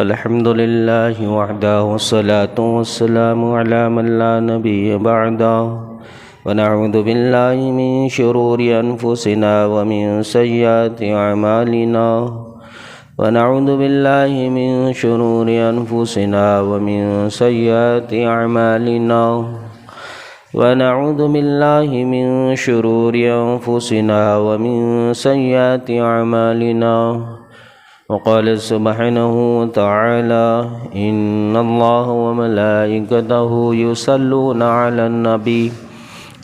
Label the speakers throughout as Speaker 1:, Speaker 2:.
Speaker 1: الحمد لله وحده والصلاة والسلام على من لا نبي بعده ونعوذ بالله من شرور أنفسنا ومن سيئات أعمالنا ونعوذ بالله من شرور أنفسنا ومن سيئات أعمالنا ونعوذ بالله من شرور أنفسنا ومن سيئات أعمالنا وقال سبحانه وتعالى إن الله وملائكته يصلون على النبي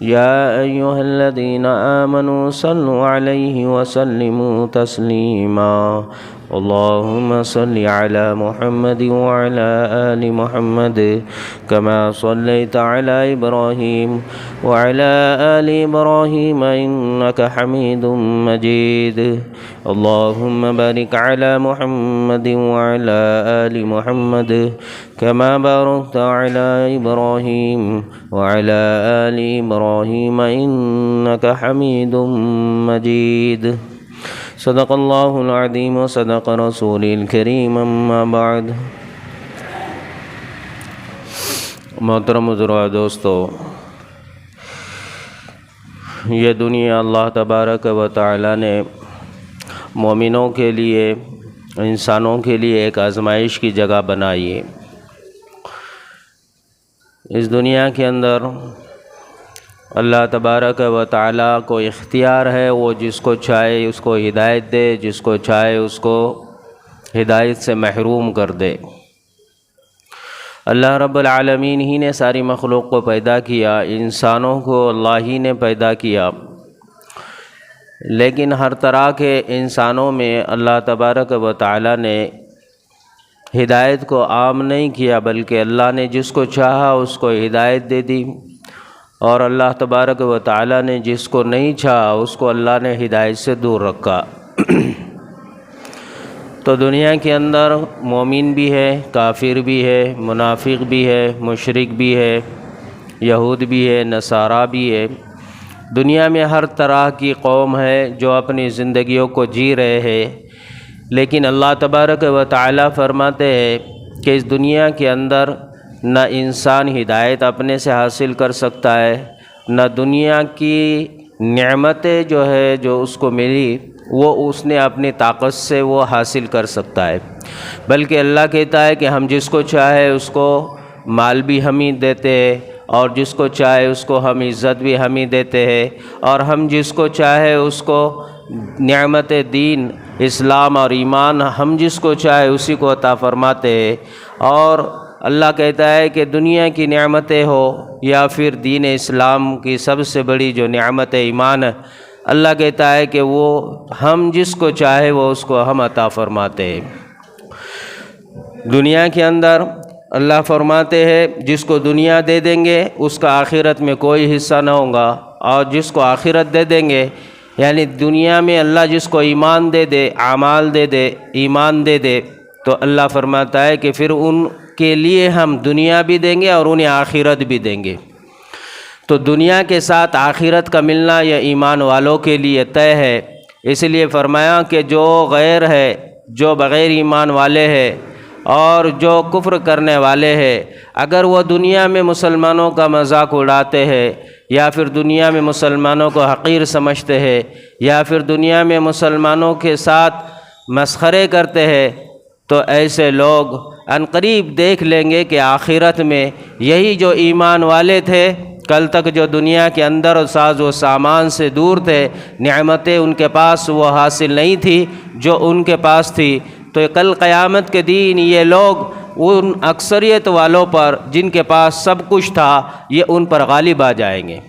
Speaker 1: يا أيها الذين آمنوا صلوا عليه وسلموا تسليما اللهم صل على محمد وعلى آل محمد كما صليت على إبراهيم وعلى آل إبراهيم إنك حميد مجيد اللهم بارك على محمد وعلى آل محمد كما باركت على إبراهيم وعلى آل إبراهيم إنك حميد مجيد صدق اللہ العظیم و صدق رسول الکریم اما بعد محترم حضرات دوستو، یہ دنیا اللہ تبارک و تعالی نے مومنوں کے لیے، انسانوں کے لیے ایک آزمائش کی جگہ بنائی ہے۔ اس دنیا کے اندر اللہ تبارک و تعالیٰ کو اختیار ہے، وہ جس کو چاہے اس کو ہدایت دے، جس کو چاہے اس کو ہدایت سے محروم کر دے۔ اللہ رب العالمین ہی نے ساری مخلوق کو پیدا کیا، انسانوں کو اللہ ہی نے پیدا کیا، لیکن ہر طرح کے انسانوں میں اللہ تبارک و تعالیٰ نے ہدایت کو عام نہیں کیا، بلکہ اللہ نے جس کو چاہا اس کو ہدایت دے دی، اور اللہ تبارک و تعالیٰ نے جس کو نہیں چاہا اس کو اللہ نے ہدایت سے دور رکھا۔ تو دنیا کے اندر مومن بھی ہے، کافر بھی ہے، منافق بھی ہے، مشرک بھی ہے، یہود بھی ہے، نصارہ بھی ہے۔ دنیا میں ہر طرح کی قوم ہے جو اپنی زندگیوں کو جی رہے ہیں، لیکن اللہ تبارک و تعالیٰ فرماتے ہیں کہ اس دنیا کے اندر نہ انسان ہدایت اپنے سے حاصل کر سکتا ہے، نہ دنیا کی نعمتیں جو اس کو ملی وہ اس نے اپنی طاقت سے وہ حاصل کر سکتا ہے، بلکہ اللہ کہتا ہے کہ ہم جس کو چاہے اس کو مال بھی ہم ہی دیتے ہیں، اور جس کو چاہے اس کو ہم عزت بھی ہم ہی دیتے ہیں، اور ہم جس کو چاہے اس کو نعمت دین اسلام اور ایمان ہم جس کو چاہے اسی کو عطا فرماتے ہیں۔ اور اللہ کہتا ہے کہ دنیا کی نعمتیں ہو یا پھر دین اسلام کی سب سے بڑی جو نعمت ایمان، اللہ کہتا ہے کہ وہ ہم جس کو چاہے وہ اس کو ہم عطا فرماتے ہیں۔ دنیا کے اندر اللہ فرماتے ہیں جس کو دنیا دے دیں گے اس کا آخرت میں کوئی حصہ نہ ہوگا، اور جس کو آخرت دے دیں گے، یعنی دنیا میں اللہ جس کو ایمان دے دے، اعمال دے دے، ایمان دے دے، تو اللہ فرماتا ہے کہ پھر ان کے لیے ہم دنیا بھی دیں گے اور انہیں آخرت بھی دیں گے۔ تو دنیا کے ساتھ آخرت کا ملنا یہ ایمان والوں کے لیے طے ہے۔ اس لیے فرمایا کہ جو غیر ہے، جو بغیر ایمان والے ہیں اور جو کفر کرنے والے ہیں، اگر وہ دنیا میں مسلمانوں کا مذاق اڑاتے ہیں، یا پھر دنیا میں مسلمانوں کو حقیر سمجھتے ہیں، یا پھر دنیا میں مسلمانوں کے ساتھ مسخرے کرتے ہیں، تو ایسے لوگ عنقریب دیکھ لیں گے کہ آخرت میں یہی جو ایمان والے تھے، کل تک جو دنیا کے اندر ساز و سامان سے دور تھے، نعمتیں ان کے پاس وہ حاصل نہیں تھی جو ان کے پاس تھی، تو کل قیامت کے دن یہ لوگ ان اکثریت والوں پر جن کے پاس سب کچھ تھا، یہ ان پر غالب آ جائیں گے۔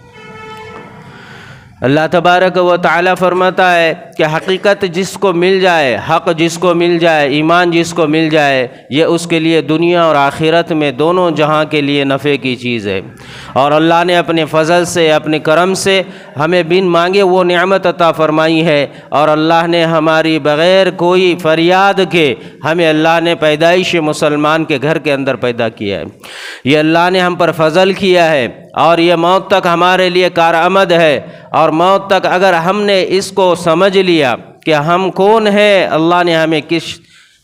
Speaker 1: اللہ تبارک و تعالیٰ فرماتا ہے کہ حقیقت جس کو مل جائے، حق جس کو مل جائے، ایمان جس کو مل جائے، یہ اس کے لیے دنیا اور آخرت میں دونوں جہاں کے لیے نفع کی چیز ہے۔ اور اللہ نے اپنے فضل سے، اپنے کرم سے ہمیں بن مانگے وہ نعمت عطا فرمائی ہے، اور اللہ نے ہماری بغیر کوئی فریاد کے ہمیں اللہ نے پیدائش مسلمان کے گھر کے اندر پیدا کیا ہے۔ یہ اللہ نے ہم پر فضل کیا ہے، اور یہ موت تک ہمارے لیے کارآمد ہے۔ اور موت تک اگر ہم نے اس کو سمجھ لیا کہ ہم کون ہیں، اللہ نے ہمیں کس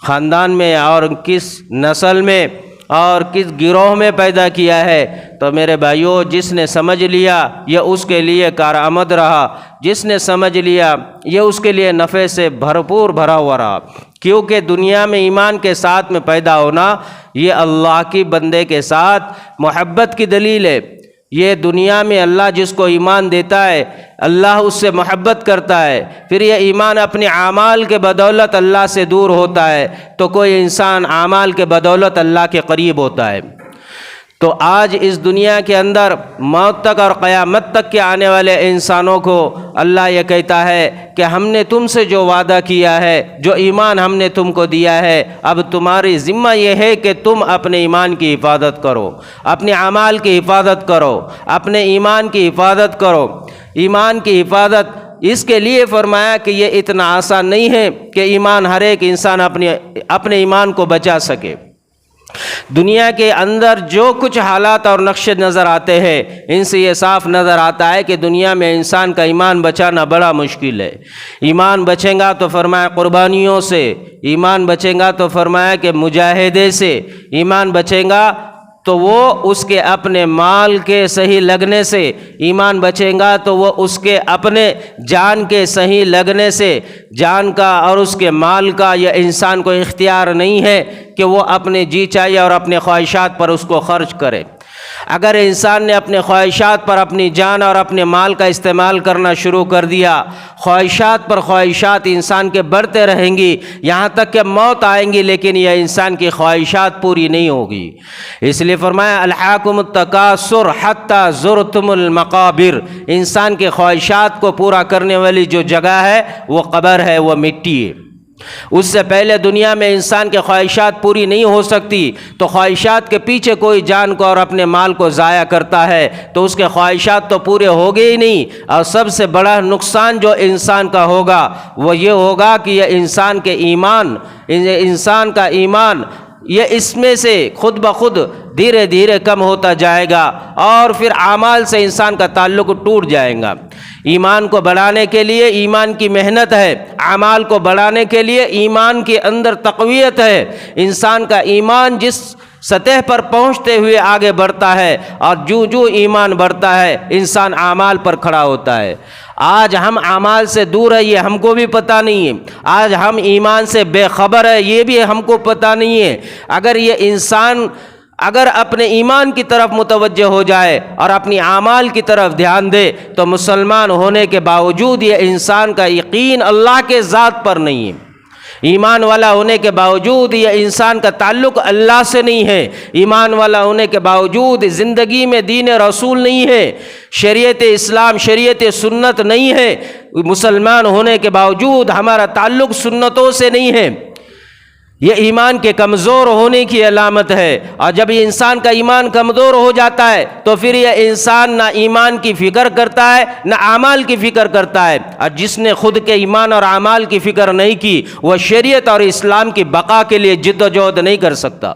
Speaker 1: خاندان میں اور کس نسل میں اور کس گروہ میں پیدا کیا ہے، تو میرے بھائیوں جس نے سمجھ لیا یہ اس کے لیے کارآمد رہا، جس نے سمجھ لیا یہ اس کے لیے نفع سے بھرپور بھرا ہوا رہا، کیونکہ دنیا میں ایمان کے ساتھ میں پیدا ہونا یہ اللہ کی بندے کے ساتھ محبت کی دلیل ہے۔ یہ دنیا میں اللہ جس کو ایمان دیتا ہے اللہ اس سے محبت کرتا ہے، پھر یہ ایمان اپنے اعمال کے بدولت اللہ سے دور ہوتا ہے، تو کوئی انسان اعمال کے بدولت اللہ کے قریب ہوتا ہے۔ تو آج اس دنیا کے اندر موت تک اور قیامت تک کے آنے والے انسانوں کو اللہ یہ کہتا ہے کہ ہم نے تم سے جو وعدہ کیا ہے، جو ایمان ہم نے تم کو دیا ہے، اب تمہاری ذمہ یہ ہے کہ تم اپنے ایمان کی حفاظت کرو، اپنے اعمال کی حفاظت کرو، اپنے ایمان کی حفاظت کرو۔ ایمان کی حفاظت اس کے لیے فرمایا کہ یہ اتنا آسان نہیں ہے کہ ایمان ہر ایک انسان اپنے ایمان کو بچا سکے۔ دنیا کے اندر جو کچھ حالات اور نقشے نظر آتے ہیں ان سے یہ صاف نظر آتا ہے کہ دنیا میں انسان کا ایمان بچانا بڑا مشکل ہے۔ ایمان بچیں گا تو فرمایا قربانیوں سے، ایمان بچیں گا تو فرمایا کہ مجاہدے سے، ایمان بچیں گا تو وہ اس کے اپنے مال کے صحیح لگنے سے، ایمان بچیں گا تو وہ اس کے اپنے جان کے صحیح لگنے سے۔ جان کا اور اس کے مال کا یہ انسان کو اختیار نہیں ہے کہ وہ اپنے جی چاہیے اور اپنے خواہشات پر اس کو خرچ کرے۔ اگر انسان نے اپنے خواہشات پر اپنی جان اور اپنے مال کا استعمال کرنا شروع کر دیا، خواہشات پر خواہشات انسان کے بڑھتے رہیں گی یہاں تک کہ موت آئیں گی، لیکن یہ انسان کی خواہشات پوری نہیں ہوگی۔ اس لیے فرمایا الہاکم التکاثر حتی زرتم المقابر، انسان کے خواہشات کو پورا کرنے والی جو جگہ ہے وہ قبر ہے، وہ مٹی ہے۔ اس سے پہلے دنیا میں انسان کے خواہشات پوری نہیں ہو سکتی، تو خواہشات کے پیچھے کوئی جان کو اور اپنے مال کو ضائع کرتا ہے تو اس کے خواہشات تو پورے ہوگے ہی نہیں، اور سب سے بڑا نقصان جو انسان کا ہوگا وہ یہ ہوگا کہ یہ انسان کا ایمان یہ اس میں سے خود بخود دھیرے دھیرے کم ہوتا جائے گا اور پھر اعمال سے انسان کا تعلق ٹوٹ جائے گا۔ ایمان کو بڑھانے کے لیے ایمان کی محنت ہے، اعمال کو بڑھانے کے لیے ایمان کے اندر تقویت ہے۔ انسان کا ایمان جس سطح پر پہنچتے ہوئے آگے بڑھتا ہے اور جو ایمان بڑھتا ہے انسان اعمال پر کھڑا ہوتا ہے۔ آج ہم اعمال سے دور ہے یہ ہم کو بھی پتہ نہیں ہے، آج ہم ایمان سے بے خبر ہے یہ بھی ہم کو پتہ نہیں ہے۔ اگر یہ انسان اپنے ایمان کی طرف متوجہ ہو جائے اور اپنی اعمال کی طرف دھیان دے تو مسلمان ہونے کے باوجود یہ انسان کا یقین اللہ کے ذات پر نہیں ہے، ایمان والا ہونے کے باوجود یہ انسان کا تعلق اللہ سے نہیں ہے، ایمان والا ہونے کے باوجود زندگی میں دین رسول نہیں ہے، شریعت اسلام شریعت سنت نہیں ہے، مسلمان ہونے کے باوجود ہمارا تعلق سنتوں سے نہیں ہے۔ یہ ایمان کے کمزور ہونے کی علامت ہے، اور جب یہ انسان کا ایمان کمزور ہو جاتا ہے تو پھر یہ انسان نہ ایمان کی فکر کرتا ہے نہ اعمال کی فکر کرتا ہے، اور جس نے خود کے ایمان اور اعمال کی فکر نہیں کی وہ شریعت اور اسلام کی بقا کے لیے جد و جہد نہیں کر سکتا۔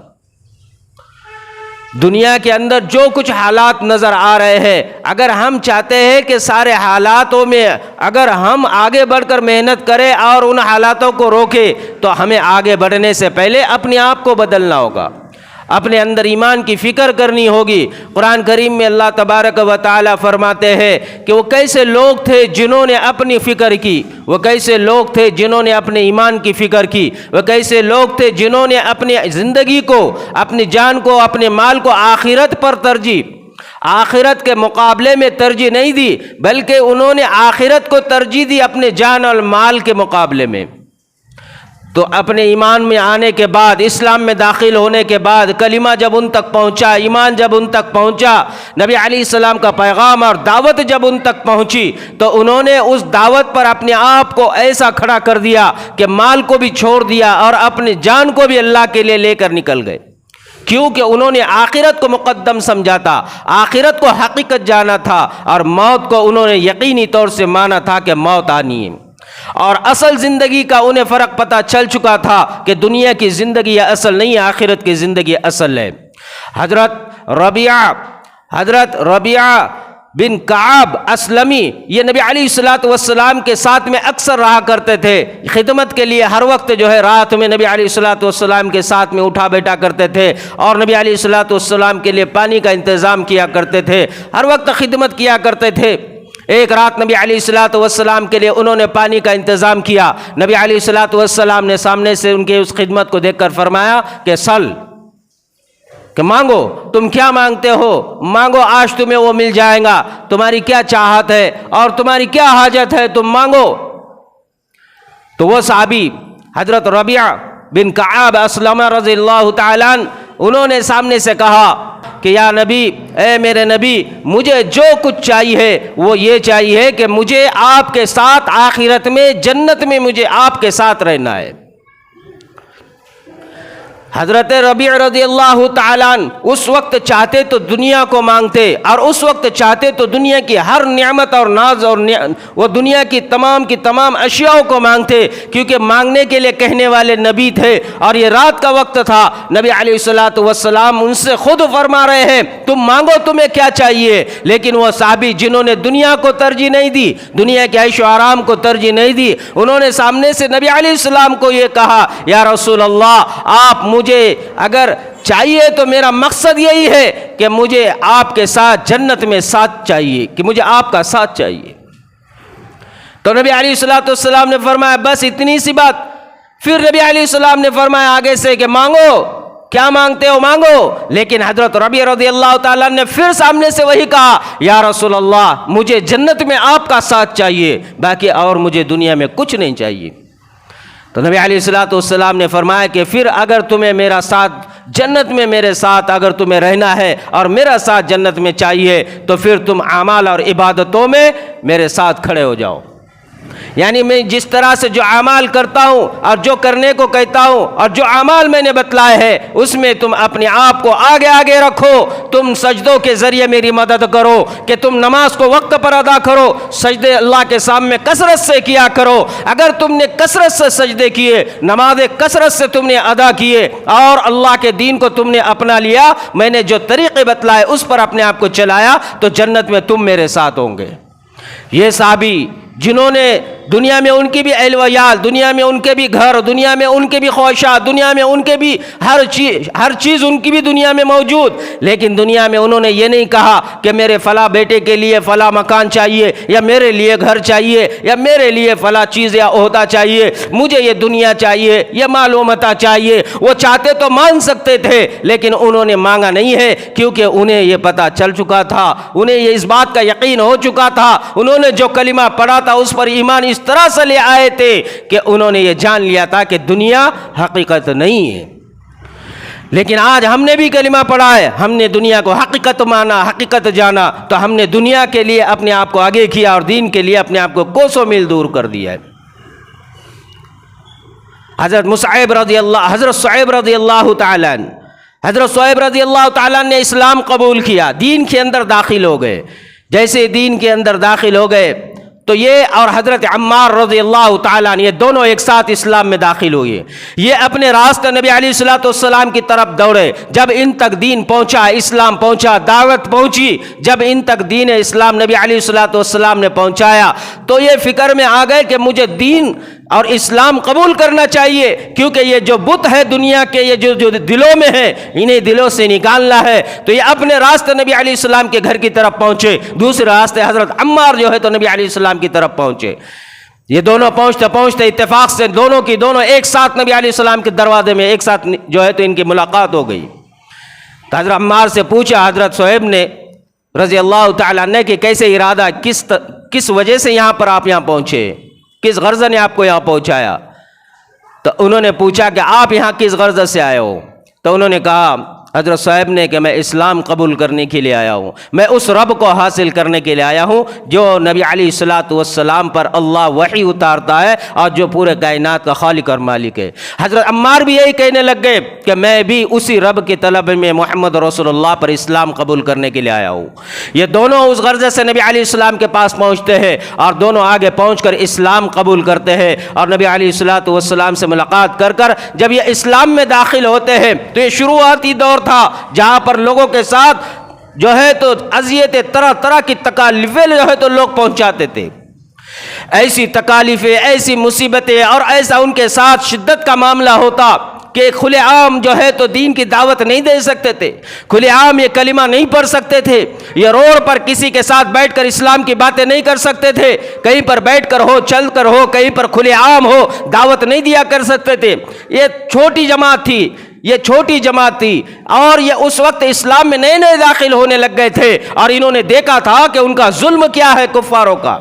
Speaker 1: دنیا کے اندر جو کچھ حالات نظر آ رہے ہیں، اگر ہم چاہتے ہیں کہ سارے حالاتوں میں اگر ہم آگے بڑھ کر محنت کریں اور ان حالاتوں کو روکیں تو ہمیں آگے بڑھنے سے پہلے اپنے آپ کو بدلنا ہوگا، اپنے اندر ایمان کی فکر کرنی ہوگی۔ قرآن کریم میں اللہ تبارک و تعالی فرماتے ہیں کہ وہ کیسے لوگ تھے جنہوں نے اپنی فکر کی، وہ کیسے لوگ تھے جنہوں نے اپنے ایمان کی فکر کی، وہ کیسے لوگ تھے جنہوں نے اپنی زندگی کو، اپنی جان کو، اپنے مال کو آخرت پر ترجیح، آخرت کے مقابلے میں ترجیح نہیں دی بلکہ انہوں نے آخرت کو ترجیح دی اپنے جان اور مال کے مقابلے میں۔ تو اپنے ایمان میں آنے کے بعد، اسلام میں داخل ہونے کے بعد، کلمہ جب ان تک پہنچا، ایمان جب ان تک پہنچا، نبی علیہ السلام کا پیغام اور دعوت جب ان تک پہنچی تو انہوں نے اس دعوت پر اپنے آپ کو ایسا کھڑا کر دیا کہ مال کو بھی چھوڑ دیا اور اپنی جان کو بھی اللہ کے لیے لے کر نکل گئے، کیونکہ انہوں نے آخرت کو مقدم سمجھا تھا، آخرت کو حقیقت جانا تھا، اور موت کو انہوں نے یقینی طور سے مانا تھا کہ موت آنی ہے، اور اصل زندگی کا انہیں فرق پتہ چل چکا تھا کہ دنیا کی زندگی اصل نہیں ہے، آخرت کی زندگی اصل ہے۔ حضرت ربیعہ بن کعب اسلمی یہ نبی علیہ الصلوۃ والسلام کے ساتھ میں اکثر رہا کرتے تھے، خدمت کے لیے ہر وقت جو ہے رات میں نبی علیہ الصلوۃ والسلام کے ساتھ میں اٹھا بیٹھا کرتے تھے اور نبی علیہ الصلوۃ والسلام کے لیے پانی کا انتظام کیا کرتے تھے، ہر وقت خدمت کیا کرتے تھے۔ ایک رات نبی علیہ الصلوۃ والسلام کے لیے انہوں نے پانی کا انتظام کیا، نبی علیہ الصلوۃ والسلام نے سامنے سے ان کے اس خدمت کو دیکھ کر فرمایا کہ سل، کہ مانگو، تم کیا مانگتے ہو مانگو، آج تمہیں وہ مل جائے گا، تمہاری کیا چاہت ہے اور تمہاری کیا حاجت ہے تم مانگو۔ تو وہ صحابی حضرت ربیعہ بن کعب اسلمہ رضی اللہ تعالیٰ عنہ، انہوں نے سامنے سے کہا کہ یا نبی، اے میرے نبی، مجھے جو کچھ چاہیے وہ یہ چاہیے کہ مجھے آپ کے ساتھ آخرت میں جنت میں مجھے آپ کے ساتھ رہنا ہے۔ حضرت ربیع رضی اللہ تعالیٰ عنہ اس وقت چاہتے تو دنیا کو مانگتے، اور اس وقت چاہتے تو دنیا کی ہر نعمت اور ناز اور وہ دنیا کی تمام اشیاء کو مانگتے، کیونکہ مانگنے کے لیے کہنے والے نبی تھے، اور یہ رات کا وقت تھا۔ نبی علیہ الصلوۃ والسلام ان سے خود فرما رہے ہیں تم مانگو تمہیں کیا چاہیے، لیکن وہ صحابی جنہوں نے دنیا کو ترجیح نہیں دی، دنیا کے عیش و آرام کو ترجیح نہیں دی، انہوں نے سامنے سے نبی علیہ السلام کو یہ کہا، یا رسول اللہ، آپ مجھے اگر چاہیے تو میرا مقصد یہی ہے کہ مجھے آپ کے ساتھ جنت میں ساتھ چاہیے، کہ مجھے آپ کا ساتھ چاہیے۔ تو نبی علیہ الصلوۃ والسلام نے فرمایا بس اتنی سی بات۔ پھر نبی علیہ السلام نے فرمایا آگے سے کہ مانگو، کیا مانگتے ہو مانگو۔ لیکن حضرت ربیع رضی اللہ تعالیٰ نے پھر سامنے سے وہی کہا، یا رسول اللہ، مجھے جنت میں آپ کا ساتھ چاہیے، باقی اور مجھے دنیا میں کچھ نہیں چاہیے۔ تو نبی علیہ الصلوۃ والسلام نے فرمایا کہ پھر اگر تمہیں میرا ساتھ جنت میں میرے ساتھ اگر تمہیں رہنا ہے اور میرا ساتھ جنت میں چاہیے تو پھر تم اعمال اور عبادتوں میں میرے ساتھ کھڑے ہو جاؤ، یعنی میں جس طرح سے جو اعمال کرتا ہوں اور جو کرنے کو کہتا ہوں اور جو اعمال میں نے بتلائے ہیں اس میں تم اپنے آپ کو آگے آگے رکھو، تم سجدوں کے ذریعے میری مدد کرو، کہ تم نماز کو وقت پر ادا کرو، سجدے اللہ کے سامنے کثرت سے کیا کرو۔ اگر تم نے کثرت سے سجدے کیے، نمازیں کثرت سے تم نے ادا کیے اور اللہ کے دین کو تم نے اپنا لیا، میں نے جو طریقے بتلائے اس پر اپنے آپ کو چلایا، تو جنت میں تم میرے ساتھ ہوں گے۔ یہ صحابی جنہوں نے دنیا میں ان کی بھی اہل و عیال، دنیا میں ان کے بھی گھر، دنیا میں ان کے بھی خواہشات، دنیا میں ان کے بھی ہر چیز ان کی بھی دنیا میں موجود، لیکن دنیا میں انہوں نے یہ نہیں کہا کہ میرے فلاں بیٹے کے لیے فلاں مکان چاہیے، یا میرے لیے گھر چاہیے، یا میرے لیے فلاں چیز یا عہدہ چاہیے، مجھے یہ دنیا چاہیے، یہ مال و متاع چاہیے۔ وہ چاہتے تو مانگ سکتے تھے، لیکن انہوں نے مانگا نہیں ہے، کیونکہ انہیں یہ پتہ چل چکا تھا، انہیں یہ اس بات کا یقین ہو چکا تھا، انہوں نے جو کلمہ پڑھا تھا اس پر ایمان اس طرح سے لے آئے تھے کہ انہوں نے یہ جان لیا تھا کہ دنیا حقیقت نہیں ہے۔ لیکن آج ہم نے بھی کلمہ پڑھا ہے، ہم نے دنیا کو حقیقت مانا، حقیقت جانا، تو ہم نے دنیا کے لیے اپنے آپ کو آگے کیا اور دین کے لیے اپنے آپ کو کوسوں میل دور کر دیا ہے۔ حضرت صہیب رضی اللہ تعالیٰ عنہ، حضرت صہیب رضی اللہ تعالیٰ نے اسلام قبول کیا، دین کے اندر داخل ہو گئے۔ جیسے دین کے اندر داخل ہو گئے تو یہ اور حضرت عمار رضی اللہ تعالیٰ عنہ، یہ دونوں ایک ساتھ اسلام میں داخل ہوئے۔ یہ اپنے راستے نبی علیہ الصلوۃ والسلام کی طرف دوڑے۔ جب ان تک دین پہنچا، اسلام پہنچا، دعوت پہنچی، جب ان تک دین اسلام نبی علیہ الصلوۃ والسلام نے پہنچایا تو یہ فکر میں آ گئے کہ مجھے دین اور اسلام قبول کرنا چاہیے، کیونکہ یہ جو بت ہے دنیا کے، یہ جو دلوں میں ہے، انہیں دلوں سے نکالنا ہے۔ تو یہ اپنے راستے نبی علیہ السلام کے گھر کی طرف پہنچے، دوسرے راستے حضرت عمار جو ہے تو نبی علیہ السلام کی طرف پہنچے۔ یہ دونوں پہنچتے پہنچتے اتفاق سے دونوں ایک ساتھ نبی علیہ السلام کے دروازے میں ایک ساتھ جو ہے تو ان کی ملاقات ہو گئی۔ تو حضرت عمار سے پوچھا حضرت صہیب نے رضی اللہ تعالیٰ عنہ کہ کیسے ارادہ، کس وجہ سے یہاں پر آپ یہاں پہنچے، کس غرض نے آپ کو یہاں پہنچایا؟ تو انہوں نے پوچھا کہ آپ یہاں کس غرض سے آئے ہو؟ تو انہوں نے کہا حضرت صاحب نے کہ میں اسلام قبول کرنے کے لیے آیا ہوں، میں اس رب کو حاصل کرنے کے لیے آیا ہوں جو نبی علیہ الصلوۃ والسلام پر اللہ وحی اتارتا ہے اور جو پورے کائنات کا خالق اور مالک ہے۔ حضرت عمار بھی یہی کہنے لگ گئے کہ میں بھی اسی رب کی طلب میں محمد رسول اللہ پر اسلام قبول کرنے کے لیے آیا ہوں۔ یہ دونوں اس غرض سے نبی علیہ السلام کے پاس پہنچتے ہیں اور دونوں آگے پہنچ کر اسلام قبول کرتے ہیں، اور نبی علیہ الصلوۃ والسلام سے ملاقات کر کر جب یہ اسلام میں داخل ہوتے ہیں تو یہ شروعاتی دور تھا جہاں پر لوگوں کے ساتھ جو ہے تو اذیتیں طرح طرح کی تکالیفیں جو ہے تو لوگ پہنچاتے تھے، ایسی تکالیفیں، ایسی مصیبتیں، اور ایسا ان کے ساتھ شدت کا معاملہ ہوتا کہ کھلے عام جو ہے تو دین کی دعوت نہیں دے سکتے تھے، کھلے عام یہ کلمہ نہیں پڑھ سکتے تھے، یہ روڈ پر کسی کے ساتھ بیٹھ کر اسلام کی باتیں نہیں کر سکتے تھے، کہیں پر بیٹھ کر ہو، چل کر ہو، کہیں پر کھلے عام ہو، دعوت نہیں دیا کر سکتے تھے۔ یہ چھوٹی جماعت تھی، یہ چھوٹی جماعت تھی، اور یہ اس وقت اسلام میں نئے نئے داخل ہونے لگ گئے تھے، اور انہوں نے دیکھا تھا کہ ان کا ظلم کیا ہے، کفاروں کا،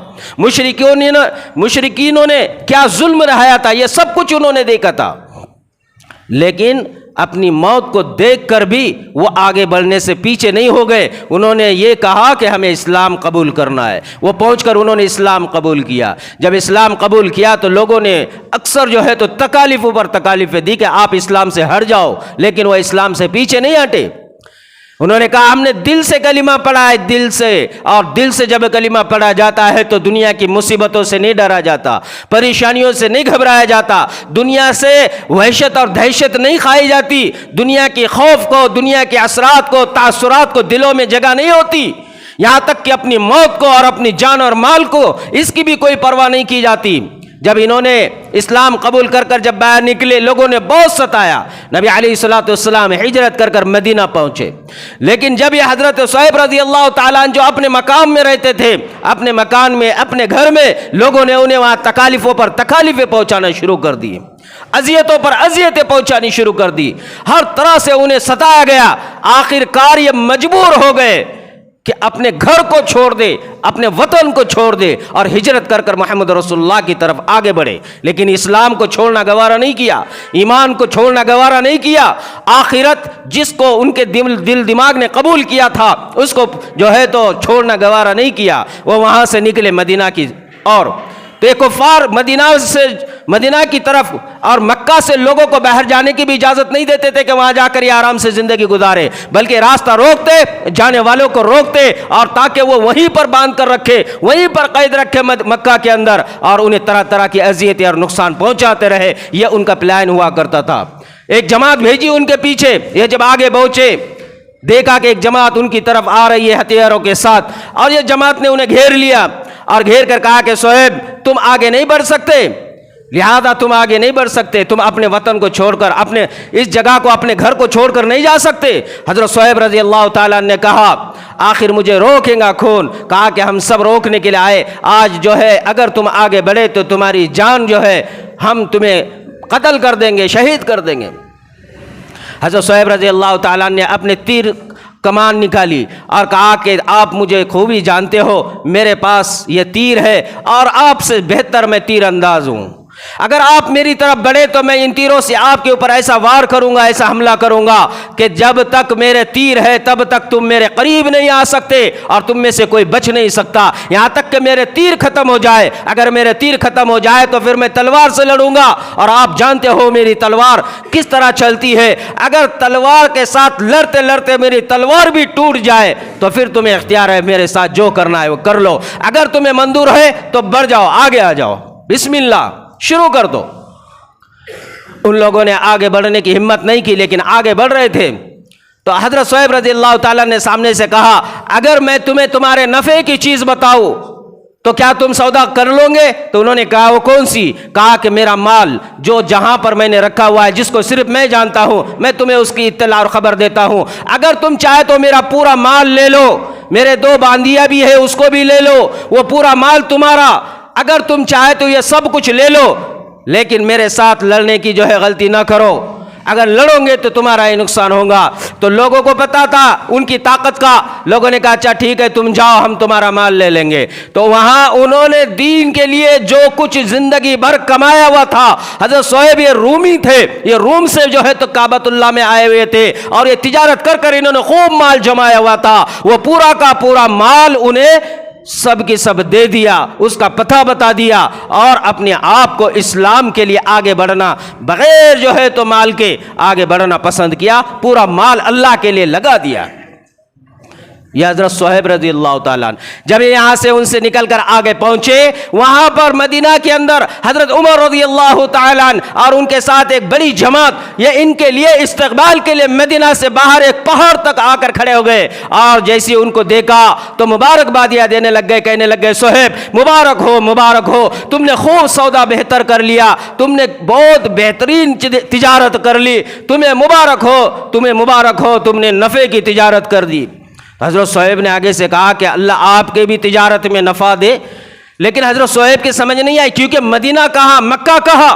Speaker 1: مشرکینوں نے کیا ظلم رہایا تھا، یہ سب کچھ انہوں نے دیکھا تھا۔ لیکن اپنی موت کو دیکھ کر بھی وہ آگے بڑھنے سے پیچھے نہیں ہو گئے، انہوں نے یہ کہا کہ ہمیں اسلام قبول کرنا ہے۔ وہ پہنچ کر انہوں نے اسلام قبول کیا۔ جب اسلام قبول کیا تو لوگوں نے اکثر جو ہے تو تکالیفوں پر تکالیفیں دی کہ آپ اسلام سے ہٹ جاؤ، لیکن وہ اسلام سے پیچھے نہیں ہٹے۔ انہوں نے کہا ہم نے دل سے کلمہ پڑھا ہے، دل سے، اور دل سے جب کلمہ پڑھا جاتا ہے تو دنیا کی مصیبتوں سے نہیں ڈرا جاتا، پریشانیوں سے نہیں گھبرایا جاتا، دنیا سے وحشت اور دہشت نہیں کھائی جاتی، دنیا کی خوف کو، دنیا کے اثرات کو، تاثرات کو دلوں میں جگہ نہیں ہوتی، یہاں تک کہ اپنی موت کو اور اپنی جان اور مال کو، اس کی بھی کوئی پرواہ نہیں کی جاتی۔ جب انہوں نے اسلام قبول کر کر جب باہر نکلے، لوگوں نے بہت ستایا، نبی علیہ السلام ہجرت کر کر مدینہ پہنچے، لیکن جب یہ حضرت صہیب رضی اللہ تعالیٰ عنہ جو اپنے مقام میں رہتے تھے، اپنے مکان میں، اپنے گھر میں، لوگوں نے انہیں وہاں تکالیفوں پر تکالیفیں پہنچانا شروع کر دی، اذیتوں پر اذیتیں پہنچانی شروع کر دی، ہر طرح سے انہیں ستایا گیا۔ آخر کار یہ مجبور ہو گئے کہ اپنے گھر کو چھوڑ دے، اپنے وطن کو چھوڑ دے، اور ہجرت کر کر محمد رسول اللہ کی طرف آگے بڑھے، لیکن اسلام کو چھوڑنا گوارا نہیں کیا، ایمان کو چھوڑنا گوارا نہیں کیا۔ آخرت جس کو ان کے دل دماغ نے قبول کیا تھا، اس کو جو ہے تو چھوڑنا گوارا نہیں کیا۔ وہ وہاں سے نکلے مدینہ کی، اور تو یہ کفار مدینہ کی طرف اور مکہ سے لوگوں کو باہر جانے کی بھی اجازت نہیں دیتے تھے کہ وہاں جا کر یہ آرام سے زندگی گزارے، بلکہ راستہ روکتے، جانے والوں کو روکتے، اور تاکہ وہ وہیں پر باندھ کر رکھے، وہیں پر قید رکھے مکہ کے اندر، اور انہیں طرح طرح کی اذیتیں اور نقصان پہنچاتے رہے۔ یہ ان کا پلان ہوا کرتا تھا۔ ایک جماعت بھیجی ان کے پیچھے، یہ جب آگے پہنچے، دیکھا کہ ایک جماعت ان کی طرف آ رہی ہے ہتھیاروں کے ساتھ، اور یہ جماعت نے انہیں گھیر لیا، اور گھیر کر کہا کہ صہیب تم آگے نہیں بڑھ سکتے، لہذا تم آگے نہیں بڑھ سکتے، تم اپنے وطن کو چھوڑ کر، اپنے اس جگہ کو، اپنے گھر کو چھوڑ کر نہیں جا سکتے۔ حضرت صہیب رضی اللہ تعالیٰ نے کہا آخر مجھے روکیں گا کون؟ کہا کہ ہم سب روکنے کے لیے آئے، آج جو ہے اگر تم آگے بڑھے تو تمہاری جان جو ہے ہم تمہیں قتل کر دیں گے، شہید کر دیں گے۔ حضرت صہیب رضی اللہ تعالیٰ نے اپنے تیر کمان نکالی اور کہا کہ آپ مجھے خوبی جانتے ہو، میرے پاس یہ تیر ہے اور آپ سے بہتر میں تیر انداز ہوں، اگر آپ میری طرف بڑھے تو میں ان تیروں سے آپ کے اوپر ایسا وار کروں گا، ایسا حملہ کروں گا کہ جب تک میرے تیر ہے تب تک تم میرے قریب نہیں آ سکتے، اور تم میں سے کوئی بچ نہیں سکتا، یہاں تک کہ میرے تیر ختم ہو جائے۔ اگر میرے تیر ختم ہو جائے تو پھر میں تلوار سے لڑوں گا، اور آپ جانتے ہو میری تلوار کس طرح چلتی ہے، اگر تلوار کے ساتھ لڑتے لڑتے میری تلوار بھی ٹوٹ جائے تو پھر تمہیں اختیار ہے، میرے ساتھ جو کرنا ہے وہ کر لو، اگر تمہیں منظور ہے تو بڑھ جاؤ، آگے آ جاؤ، بسم اللہ شروع کر دو۔ ان لوگوں نے آگے بڑھنے کی ہمت نہیں کی، لیکن آگے بڑھ رہے تھے۔ تو حضرت صہیب رضی اللہ تعالیٰ نے سامنے سے کہا اگر میں تمہیں تمہارے نفع کی چیز بتاؤں تو کیا تم سودا کر لو گے؟ تو انہوں نے کہا وہ کون سی؟ کہا کہ میرا مال جو جہاں پر میں نے رکھا ہوا ہے، جس کو صرف میں جانتا ہوں، میں تمہیں اس کی اطلاع اور خبر دیتا ہوں، اگر تم چاہے تو میرا پورا مال لے لو، میرے 2 باندیاں بھی ہے اس کو بھی لے لو، وہ پورا مال تمہارا، اگر تم چاہے تو یہ سب کچھ لے لو، لیکن میرے ساتھ لڑنے کی جو ہے غلطی نہ کرو، اگر لڑو گے تو تمہارا ہی نقصان ہوگا۔ تو لوگوں کو پتا تھا ان کی طاقت کا، لوگوں نے کہا اچھا ٹھیک ہے تم جاؤ، ہم تمہارا مال لے لیں گے۔ تو وہاں انہوں نے دین کے لیے جو کچھ زندگی بھر کمایا ہوا تھا، حضرت صہیب یہ رومی تھے، یہ روم سے جو ہے تو کعبۃ اللہ میں آئے ہوئے تھے، اور یہ تجارت کر کر انہوں نے خوب مال جمایا ہوا تھا، وہ پورا کا پورا مال انہیں سب کی سب دے دیا، اس کا پتہ بتا دیا، اور اپنے آپ کو اسلام کے لیے آگے بڑھنا، بغیر جو ہے تو مال کے آگے بڑھنا پسند کیا، پورا مال اللہ کے لیے لگا دیا۔ یہ حضرت صہیب رضی اللہ تعالیٰ عنہ جب یہاں سے ان سے نکل کر آگے پہنچے، وہاں پر مدینہ کے اندر حضرت عمر رضی اللہ تعالیٰ عنہ اور ان کے ساتھ ایک بڑی جماعت یہ ان کے لیے استقبال کے لیے مدینہ سے باہر ایک پہاڑ تک آ کر کھڑے ہو گئے، اور جیسے ان کو دیکھا تو مبارکبادیاں دینے لگ گئے، کہنے لگ گئے صہیب مبارک ہو، تم نے خوب سودا بہتر کر لیا، تم نے بہت بہترین تجارت کر لی، تمہیں مبارک ہو، تم نے نفع کی تجارت کر دی۔ حضرت صہیب نے آگے سے کہا کہ اللہ آپ کے بھی تجارت میں نفع دے، لیکن حضرت صہیب کی سمجھ نہیں آئی، کیونکہ مدینہ کہا، مکہ کہا۔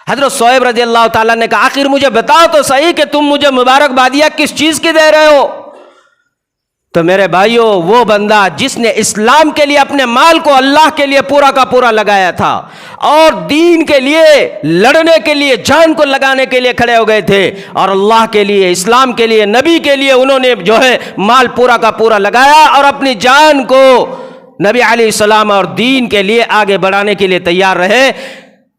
Speaker 1: حضرت صہیب رضی اللہ تعالیٰ نے کہا آخر مجھے بتاؤ تو صحیح کہ تم مجھے مبارکبادیاں کس چیز کی دے رہے ہو؟ تو میرے بھائیوں، وہ بندہ جس نے اسلام کے لیے اپنے مال کو اللہ کے لیے پورا کا پورا لگایا تھا اور دین کے لیے لڑنے کے لیے جان کو لگانے کے لیے کھڑے ہو گئے تھے، اور اللہ کے لیے، اسلام کے لیے، نبی کے لیے انہوں نے جو ہے مال پورا کا پورا لگایا اور اپنی جان کو نبی علیہ السلام اور دین کے لیے آگے بڑھانے کے لیے تیار رہے۔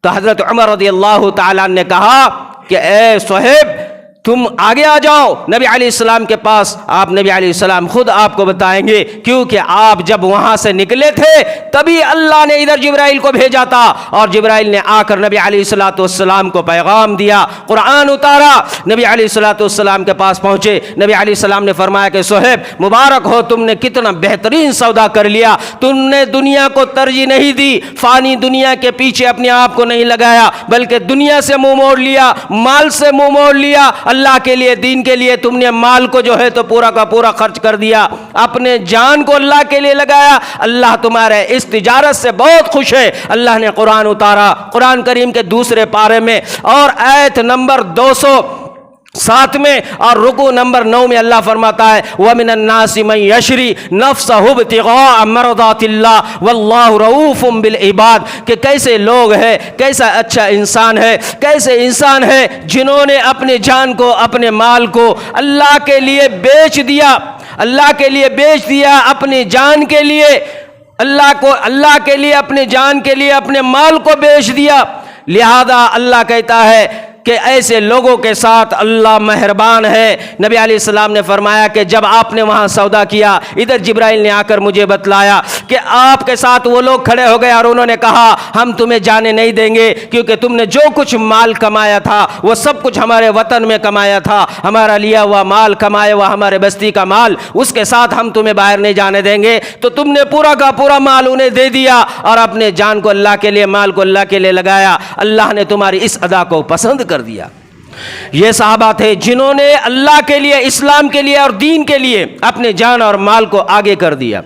Speaker 1: تو حضرت عمر رضی اللہ تعالیٰ نے کہا کہ اے صہیب تم آگے آ جاؤ نبی علیہ السلام کے پاس، آپ نبی علیہ السلام خود آپ کو بتائیں گے، کیونکہ آپ جب وہاں سے نکلے تھے تبھی اللہ نے ادھر جبرائیل کو بھیجا تھا، اور جبرائیل نے آ کر نبی علیہ السلام کو پیغام دیا، قرآن اتارا، نبی علیہ السلام کے پاس پہنچے، نبی علیہ السلام نے فرمایا کہ صہیب مبارک ہو، تم نے کتنا بہترین سودا کر لیا، تم نے دنیا کو ترجیح نہیں دی، فانی دنیا کے پیچھے اپنے آپ کو نہیں لگایا، بلکہ دنیا سے منہ موڑ لیا، مال سے منہ موڑ لیا، اللہ کے لیے، دین کے لیے تم نے مال کو جو ہے تو پورا کا پورا خرچ کر دیا، اپنے جان کو اللہ کے لیے لگایا، اللہ تمہارے اس تجارت سے بہت خوش ہے۔ اللہ نے قرآن اتارا، قرآن کریم کے دوسرے پارے میں اور آیت نمبر 207 میں اور رکوع نمبر 9 میں اللہ فرماتا ہے وَمِنَ النَّاسِ مَن يَشْرِي نَفْسَهُ ابْتِغَاءَ مَرْضَاتِ اللَّهِ وَاللَّهُ رَءُوفٌ بِالْعِبَادِ، کہ کیسے لوگ ہیں، کیسا اچھا انسان ہے، کیسے انسان ہے جنہوں نے اپنی جان کو، اپنے مال کو اللہ کے لیے بیچ دیا، اللہ کے لیے بیچ دیا، اپنی جان کے لیے، اللہ کے لیے، اپنے جان کے لیے اپنے مال کو بیچ دیا۔ لہذا اللہ کہتا ہے کہ ایسے لوگوں کے ساتھ اللہ مہربان ہے۔ نبی علیہ السلام نے فرمایا کہ جب آپ نے وہاں سودا کیا، ادھر جبرائیل نے آ کر مجھے بتلایا کہ آپ کے ساتھ وہ لوگ کھڑے ہو گئے اور انہوں نے کہا ہم تمہیں جانے نہیں دیں گے، کیونکہ تم نے جو کچھ مال کمایا تھا وہ سب کچھ ہمارے وطن میں کمایا تھا، ہمارا لیا ہوا مال، کمایا ہوا ہمارے بستی کا مال، اس کے ساتھ ہم تمہیں باہر نہیں جانے دیں گے۔ تو تم نے پورا کا پورا مال انہیں دے دیا اور اپنے جان کو اللہ کے لیے، مال کو اللہ کے لیے لگایا، اللہ نے تمہاری اس ادا کو پسند کر دیا۔ یہ صحابہ تھے جنہوں نے اللہ کے لیے، اسلام کے لیے اور دین کے لیے اپنے جان اور مال کو آگے کر دیا،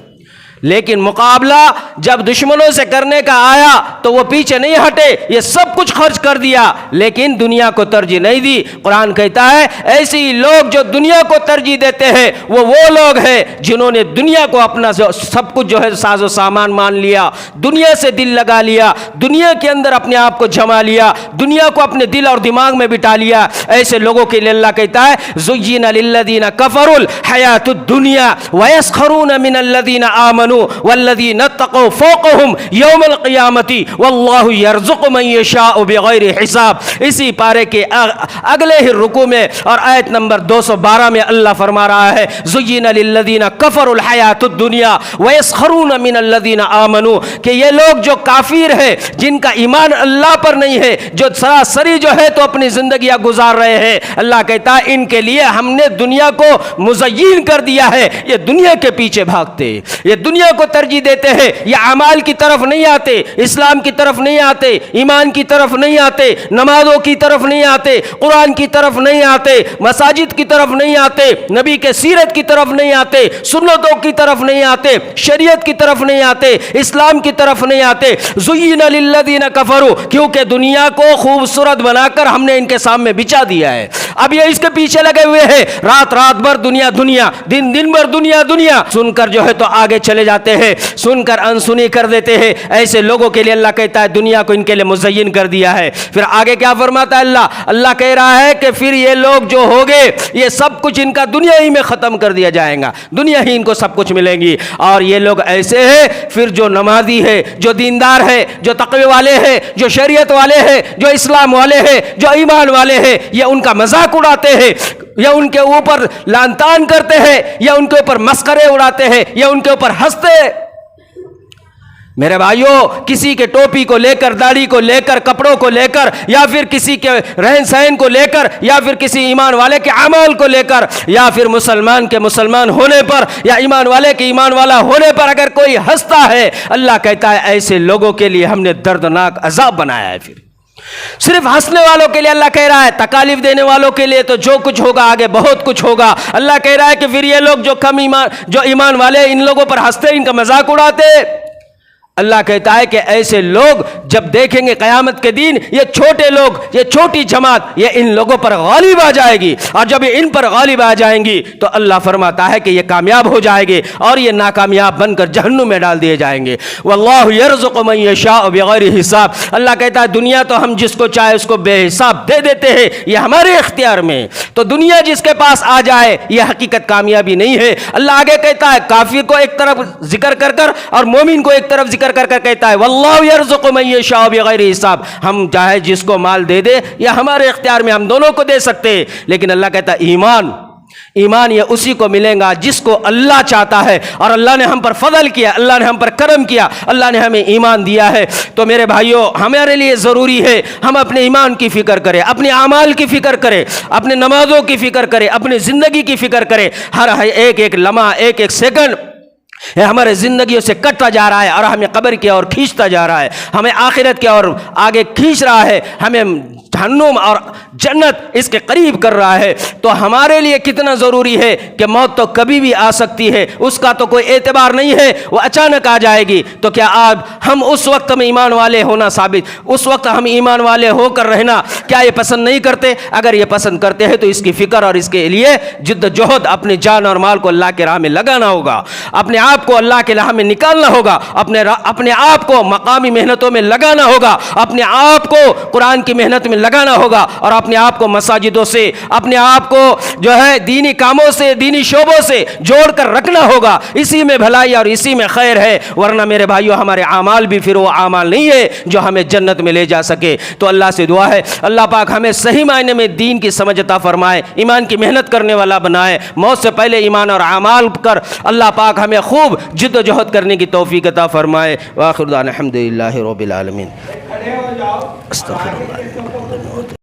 Speaker 1: لیکن مقابلہ جب دشمنوں سے کرنے کا آیا تو وہ پیچھے نہیں ہٹے، یہ سب کچھ خرچ کر دیا لیکن دنیا کو ترجیح نہیں دی۔ قرآن کہتا ہے ایسے ہی لوگ جو دنیا کو ترجیح دیتے ہیں وہ لوگ ہیں جنہوں نے دنیا کو اپنا سب کچھ جو ہے ساز و سامان مان لیا، دنیا سے دل لگا لیا، دنیا کے اندر اپنے آپ کو جما لیا، دنیا کو اپنے دل اور دماغ میں بٹا لیا۔ ایسے لوگوں کے لیے اللہ کہتا ہے زُيِّنَ لِلَّذِينَ كَفَرُوا الْحَيَاةُ الدُّنْيَا وَيَسْخَرُونَ مِنَ الَّذِينَ آمَنُوا والذین اتقوا فوقهم یوم القیامت واللہ یرزق من یشاء بغیر حساب۔ اسی پارے کے اگلے ہی رکوع میں اور آیت نمبر 212 میں اللہ فرما رہا ہے زین للذین کفروا الحیاۃ الدنیا ویسخرون من الذین آمنوا، کہ یہ لوگ جو کافر ہیں، جن کا ایمان اللہ پر نہیں ہے، جو سراسری جو ہے تو اپنی زندگیاں گزار رہے ہیں، اللہ کہتا ہے ان کے لیے ہم نے دنیا کو مزین کر دیا ہے، یہ دنیا کے پیچھے بھاگتے، یہ دنیا کو ترجیح دیتے ہیں، یہ اعمال کی طرف نہیں آتے، اسلام کی طرف نہیں آتے، ایمان کی طرف نہیں آتے، نمازوں کی طرف نہیں آتے، قرآن کی طرف نہیں آتے، مساجد کی طرف نہیں آتے، نبی کے سیرت کی طرف نہیں آتے، سنتوں کی طرف نہیں آتے، شریعت کی طرف نہیں آتے، اسلام کی طرف نہیں آتے۔ زُيِّنَ لِلَّذِينَ كَفَرُوا، کیونکہ دنیا کو خوبصورت بنا کر ہم نے ان کے سامنے بچا دیا ہے، اب یہ اس کے پیچھے لگے ہوئے ہیں، رات رات بھر دنیا دنیا، دن دن بھر دنیا دنیا، سن کر جو ہے تو آگے چلے جاتے ہیں، سن کر انسنی کر دیتے ہیں۔ ایسے لوگوں کے لیے اللہ کہتا ہے دنیا کو ان کے لیے مزین کر دیا ہے۔ پھر آگے کیا فرماتا ہے اللہ کہہ رہا ہے کہ پھر یہ لوگ جو ہوگے یہ سب کچھ ان کا دنیا ہی میں ختم کر دیا جائے گا، دنیا ہی ان کو سب کچھ ملیں گی، اور یہ لوگ ایسے ہیں پھر جو نمازی ہے، جو دیندار ہے، جو تقوی والے ہیں، جو شریعت والے ہیں، جو اسلام والے ہیں، جو ایمان والے ہیں، یہ ان کا مذاق اڑاتے ہیں۔ یا ان کے اوپر لعن طعن کرتے ہیں یا ان کے اوپر مسخرے اڑاتے ہیں یا ان کے اوپر ہنستے ہیں۔ میرے بھائیوں، کسی کے ٹوپی کو لے کر، داڑھی کو لے کر، کپڑوں کو لے کر، یا پھر کسی کے رہن سہن کو لے کر، یا پھر کسی ایمان والے کے اعمال کو لے کر، یا پھر مسلمان کے مسلمان ہونے پر یا ایمان والے کے ایمان والا ہونے پر اگر کوئی ہنستا ہے، اللہ کہتا ہے ایسے لوگوں کے لیے ہم نے دردناک عذاب بنایا ہے۔ پھر صرف ہنسنے والوں کے لیے اللہ کہہ رہا ہے، تکالیف دینے والوں کے لیے تو جو کچھ ہوگا آگے بہت کچھ ہوگا۔ اللہ کہہ رہا ہے کہ پھر یہ لوگ جو ایمان والے ان لوگوں پر ہنستے، ان کا مذاق اڑاتے، اللہ کہتا ہے کہ ایسے لوگ جب دیکھیں گے قیامت کے دن، یہ چھوٹے لوگ، یہ چھوٹی جماعت، یہ ان لوگوں پر غالب آ جائے گی، اور جب یہ ان پر غالب آ جائیں گی تو اللہ فرماتا ہے کہ یہ کامیاب ہو جائے گے اور یہ ناکامیاب بن کر جہنم میں ڈال دیے جائیں گے۔ واللہ یرزق من یشاء بغیر حساب، اللہ کہتا ہے دنیا تو ہم جس کو چاہے اس کو بے حساب دے دیتے ہیں، یہ ہمارے اختیار میں، تو دنیا جس کے پاس آ جائے یہ حقیقت کامیابی نہیں ہے۔ اللہ آگے کہتا ہے کافر کو ایک طرف ذکر کر اور مومن کو ایک طرف ذکر کر کہتا ہے واللہ یرزق من یشاء بغیر حساب، ہم چاہے جس کو مال دے دے یا ہمارے اختیار میں، ہم دونوں کو دے سکتے ہیں، لیکن اللہ کہتا ہے ایمان یہ اسی کو ملے گا جس کو اللہ چاہتا ہے، اور اللہ نے ہم پر فضل کیا، اللہ نے ہم پر کرم کیا، اللہ نے ہمیں ایمان دیا ہے۔ تو میرے بھائیوں، ہمارے لیے ضروری ہے ہم اپنے ایمان کی فکر کریں، اپنے اعمال کی فکر کریں، اپنے نمازوں کی فکر کریں، اپنی زندگی کی فکر کریں۔ ہر ایک لمحہ، ایک سیکنڈ یہ ہمارے زندگیوں سے کٹتا جا رہا ہے اور ہمیں قبر کی اور کھینچتا جا رہا ہے، ہمیں آخرت کی اور آگے کھینچ رہا ہے، ہمیں جہنم اور جنت اس کے قریب کر رہا ہے۔ تو ہمارے لیے کتنا ضروری ہے کہ موت تو کبھی بھی آ سکتی ہے، اس کا تو کوئی اعتبار نہیں ہے، وہ اچانک آ جائے گی۔ تو کیا ہم اس وقت میں ایمان والے ہونا اس وقت ہم ایمان والے ہو کر رہنا کیا یہ پسند نہیں کرتے؟ اگر یہ پسند کرتے ہیں تو اس کی فکر اور اس کے لیے جد و جہد اپنی جان اور مال کو اللہ کے راہ میں لگانا ہوگا، اپنے آپ کو اللہ کے راہ میں نکالنا ہوگا، اپنے آپ کو مقامی محنتوں میں لگانا ہوگا، اپنے آپ کو قرآن کی محنت میں لگانا ہوگا، اور اپنے آپ کو مساجدوں سے، اپنے آپ کو جو ہے دینی کاموں سے، دینی شعبوں سے جوڑ کر رکھنا ہوگا۔ اسی میں بھلائی اور اسی میں خیر ہے، ورنہ میرے بھائیوں ہمارے اعمال بھی پھر وہ اعمال نہیں ہے جو ہمیں جنت میں لے جا سکے۔ تو اللہ سے دعا ہے اللہ پاک ہمیں صحیح معنی میں دین کی سمجھ عطا فرمائے، ایمان کی محنت کرنے والا بنائے، موت سے پہلے ایمان اور اعمال کر اللہ پاک ہمیں خوب جد و جہد کرنے کی توفیق عطا فرمائے۔ وآخر دعوانا الحمدللہ رب العالمین۔ استغفر اللہ